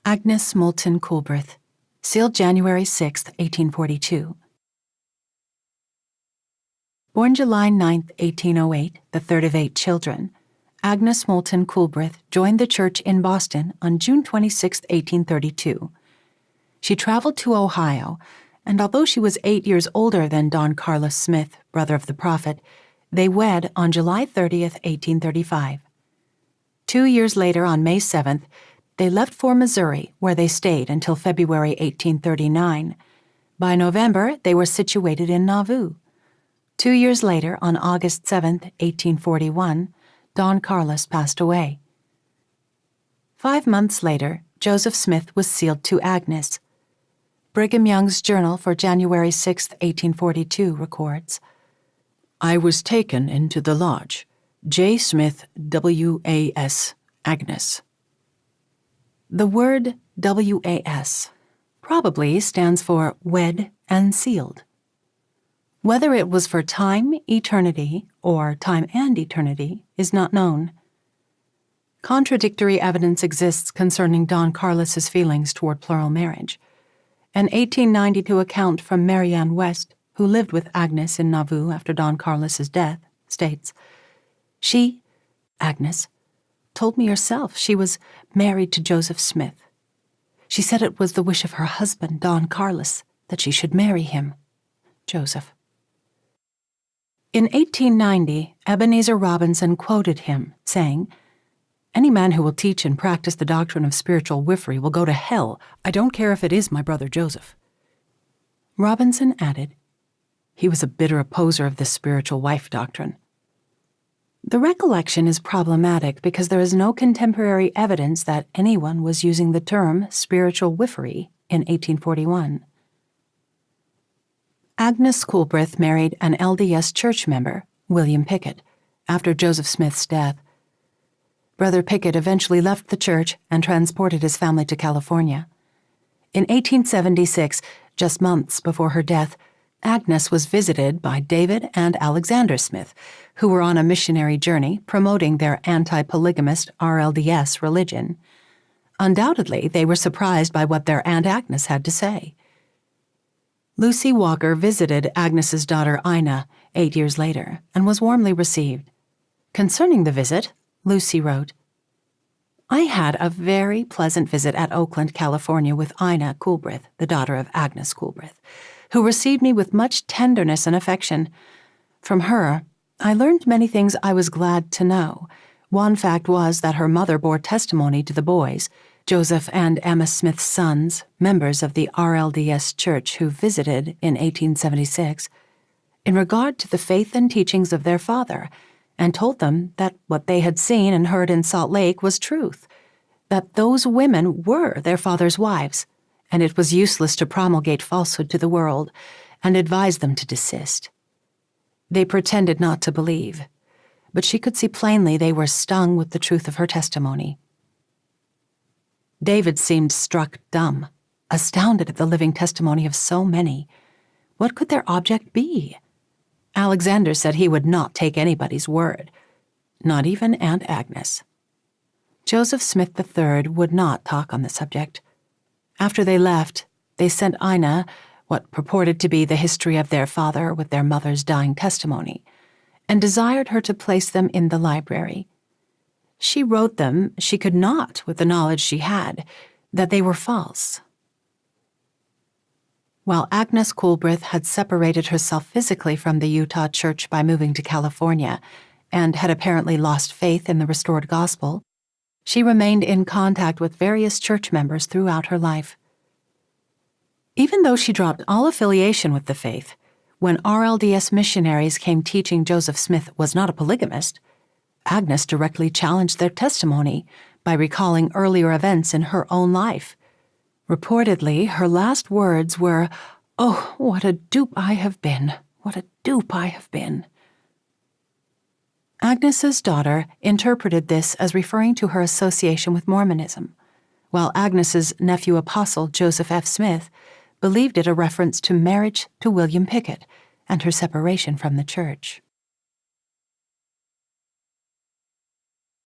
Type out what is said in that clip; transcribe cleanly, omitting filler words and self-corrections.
Agnes Moulton Coolbirth, sealed January 6, 1842. Born July 9, 1808, the third of 8 children, Agnes Moulton Coolbirth joined the church in Boston on June 26, 1832. She traveled to Ohio, and although she was 8 years older than Don Carlos Smith, brother of the prophet, they wed on July 30, 1835. 2 years later, on May 7th, they left for Missouri, where they stayed until February 1839. By November, they were situated in Nauvoo. 2 years later, on August 7, 1841, Don Carlos passed away. 5 months later, Joseph Smith was sealed to Agnes. Brigham Young's journal for January 6, 1842 records, "I was taken into the lodge. J. Smith, W.A.S., Agnes." The word W.A.S. probably stands for wed and sealed. Whether it was for time, eternity, or time and eternity is not known. Contradictory evidence exists concerning Don Carlos's feelings toward plural marriage. An 1892 account from Marianne West, who lived with Agnes in Nauvoo after Don Carlos's death, states, "She, Agnes, told me herself she was married to Joseph Smith. She said it was the wish of her husband, Don Carlos, that she should marry him, Joseph." In 1890, Ebenezer Robinson quoted him, saying, "Any man who will teach and practice the doctrine of spiritual whiffery will go to hell. I don't care if it is my brother Joseph." Robinson added, he was a bitter opposer of this spiritual wife doctrine. The recollection is problematic because there is no contemporary evidence that anyone was using the term spiritual whiffery in 1841. Agnes Coolbirth married an LDS church member, William Pickett, after Joseph Smith's death. Brother Pickett eventually left the church and transported his family to California. In 1876, just months before her death, Agnes was visited by David and Alexander Smith, who were on a missionary journey promoting their anti-polygamist RLDS religion. Undoubtedly, they were surprised by what their Aunt Agnes had to say. Lucy Walker visited Agnes's daughter Ina 8 years later and was warmly received. Concerning the visit, Lucy wrote, "I had a very pleasant visit at Oakland, California with Ina Coolbirth, the daughter of Agnes Coolbirth, who received me with much tenderness and affection. From her, I learned many things I was glad to know. One fact was that her mother bore testimony to the boys, Joseph and Emma Smith's sons, members of the RLDS Church who visited in 1876, in regard to the faith and teachings of their father, and told them that what they had seen and heard in Salt Lake was truth, that those women were their father's wives, and it was useless to promulgate falsehood to the world, and advised them to desist. They pretended not to believe, but she could see plainly they were stung with the truth of her testimony." David seemed struck dumb, astounded at the living testimony of so many. What could their object be? Alexander said he would not take anybody's word, not even Aunt Agnes. Joseph Smith III would not talk on the subject. After they left, they sent Ina what purported to be the history of their father with their mother's dying testimony, and desired her to place them in the library. She wrote them she could not, with the knowledge she had, that they were false. While Agnes Coolbirth had separated herself physically from the Utah church by moving to California and had apparently lost faith in the restored gospel, she remained in contact with various church members throughout her life. Even though she dropped all affiliation with the faith, when RLDS missionaries came teaching Joseph Smith was not a polygamist, Agnes directly challenged their testimony by recalling earlier events in her own life. Reportedly, her last words were, "Oh, what a dupe I have been! What a dupe I have been!" Agnes's daughter interpreted this as referring to her association with Mormonism, while Agnes's nephew apostle, Joseph F. Smith, believed it a reference to marriage to William Pickett and her separation from the church.